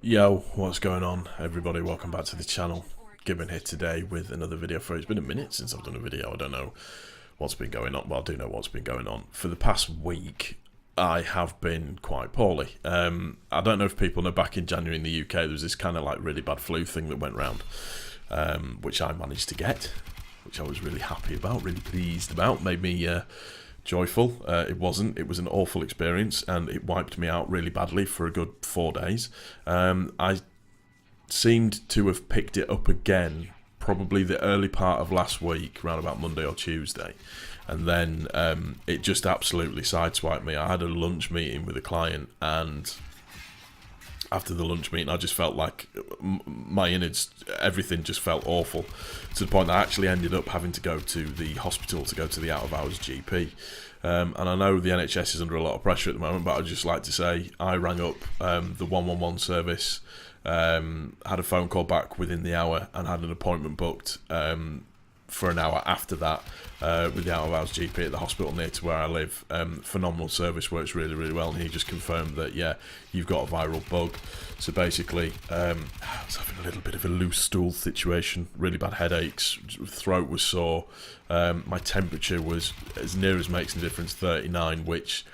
Yo, what's going on everybody? Welcome back to the channel. Gibbon here today with another video for you. It's been a minute since I've done a video. I don't know what's been going on. Well, I do know what's been going on. For the past week, I have been quite poorly. I don't know if people know, back in January in the UK, there was this kind of like really bad flu thing that went round, which I managed to get, which I was really happy about, really pleased about, made me joyful. It wasn't. It was an awful experience, and it wiped me out really badly for a good 4 days. I seemed to have picked it up again probably the early part of last week, around about Monday or Tuesday, and then it just absolutely sideswiped me. I had a lunch meeting with a client, and after the lunch meeting, I just felt like my innards, everything just felt awful, to the point that I actually ended up having to go to the hospital to go to the out-of-hours GP. And I know the NHS is under a lot of pressure at the moment, but I'd just like to say I rang up the 111 service, had a phone call back within the hour, and had an appointment booked for an hour after that with the out-of-hours GP at the hospital near to where I live. Phenomenal service, works really, really well, and he just confirmed that, yeah, you've got a viral bug. So basically, I was having a little bit of a loose stool situation, really bad headaches, throat was sore, my temperature was, as near as makes a difference, 39, which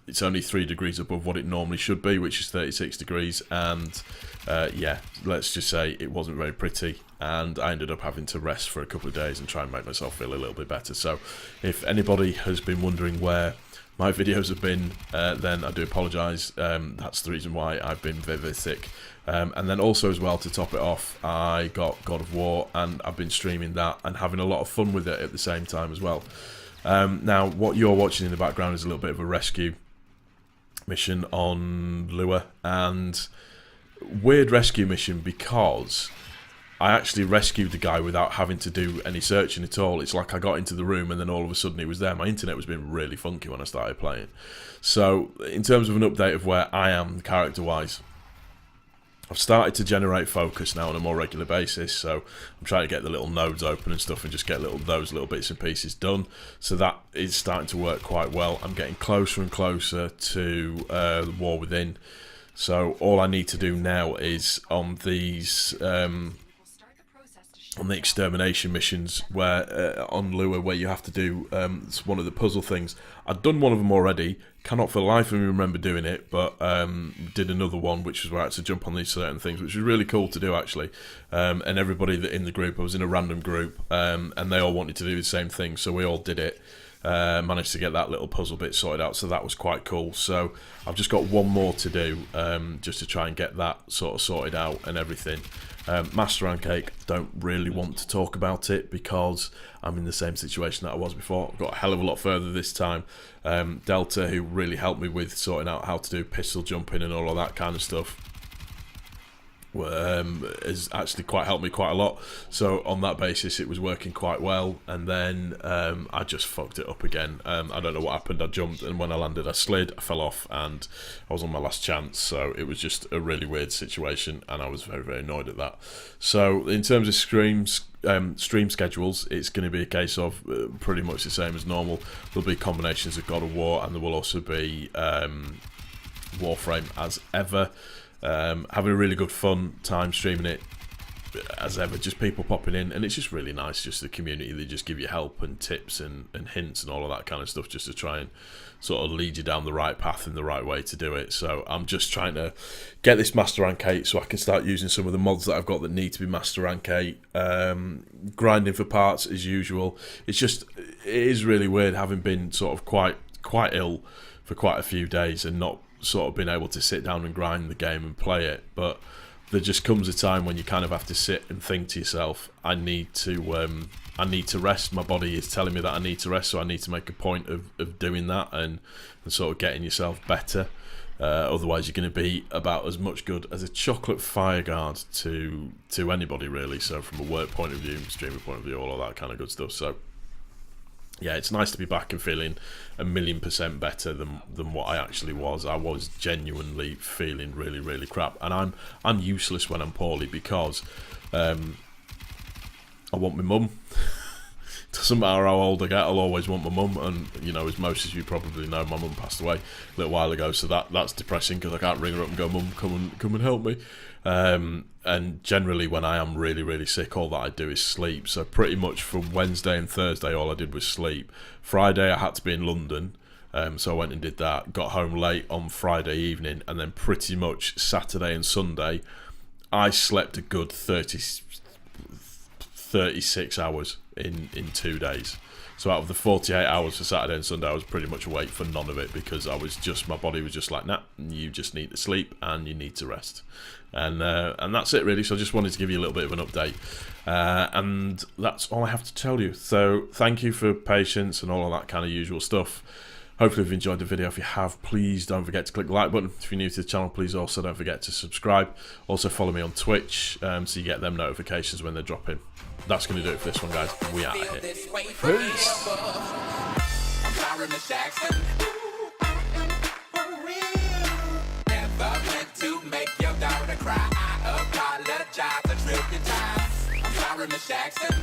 it's only 3 degrees above what it normally should be, which is 36 degrees, and yeah, let's just say it wasn't very pretty, and I ended up having to rest for a couple of days and try and make myself feel a little bit better. So if anybody has been wondering where my videos have been, then I do apologise. That's the reason why I've been very sick. And then also as well, to top it off, I got God of War, and I've been streaming that and having a lot of fun with it at the same time as well. Now, what you're watching in the background is a little bit of a rescue mission on Lua, and weird rescue mission because I actually rescued the guy without having to do any searching at all. It's like I got into the room and then all of a sudden he was there. My internet was being really funky when I started playing. So in terms of an update of where I am character wise, I've started to generate focus now on a more regular basis, so I'm trying to get the little nodes open and stuff and just get those little bits and pieces done. So that is starting to work quite well. I'm getting closer and closer to the War Within. So all I need to do now is on these on the extermination missions, where on Lua, where you have to do one of the puzzle things. I'd done one of them already, cannot for the life of me remember doing it, but did another one, which was where I had to jump on these certain things, which was really cool to do actually. And everybody that in the group, I was in a random group, and they all wanted to do the same thing, so we all did it. Managed to get that little puzzle bit sorted out, so that was quite cool. So I've just got one more to do, just to try and get that sort of sorted out and everything. Master and Cake, don't really want to talk about it because I'm in the same situation that I was before. I've got a hell of a lot further this time. Delta, who really helped me with sorting out how to do pistol jumping and all of that kind of stuff, has actually quite helped me quite a lot. So on that basis it was working quite well, and then I just fucked it up again. I don't know what happened. I jumped, and when I landed I slid, I fell off, and I was on my last chance. So it was just a really weird situation, and I was very, very annoyed at that. So in terms of stream schedules, it's going to be a case of pretty much the same as normal. There'll be combinations of God of War, and there will also be Warframe as ever. Having a really good fun time streaming it as ever, just people popping in, and it's just really nice, just the community. They just give you help and tips and hints and all of that kind of stuff, just to try and sort of lead you down the right path and the right way to do it. So I'm just trying to get this Master Rank 8 so I can start using some of the mods that I've got that need to be Master Rank 8, grinding for parts as usual. It's just, it is really weird having been sort of quite ill for quite a few days and not sort of been able to sit down and grind the game and play it. But there just comes a time when you kind of have to sit and think to yourself, I need to rest. My body is telling me that I need to rest, so I need to make a point of doing that and sort of getting yourself better. Otherwise you're going to be about as much good as a chocolate fire guard to anybody really. So from a work point of view, streamer point of view, all of that kind of good stuff. So yeah, it's nice to be back and feeling 1,000,000% better than what I actually was. I was genuinely feeling really, really crap, and I'm useless when I'm poorly because I want my mum doesn't matter how old I get, I'll always want my mum. And you know, as most of you probably know, my mum passed away a little while ago, so that's depressing because I can't ring her up and go, "Mum, come and help me." And generally, when I am really, really sick, all that I do is sleep. So pretty much from Wednesday and Thursday, all I did was sleep. Friday, I had to be in London, so I went and did that. Got home late on Friday evening, and then pretty much Saturday and Sunday, I slept a good 36 hours in 2 days. So out of the 48 hours for Saturday and Sunday, I was pretty much awake for none of it because my body was just like, nah, you just need to sleep and you need to rest. And that's it really. So I just wanted to give you a little bit of an update. And that's all I have to tell you. So thank you for patience and all of that kind of usual stuff. Hopefully you've enjoyed the video. If you have, please don't forget to click the like button. If you're new to the channel, please also don't forget to subscribe. Also follow me on Twitch so you get them notifications when they drop in. That's going to do it for this one, guys. We out of here. Peace. I'm sorry, Miss Jackson.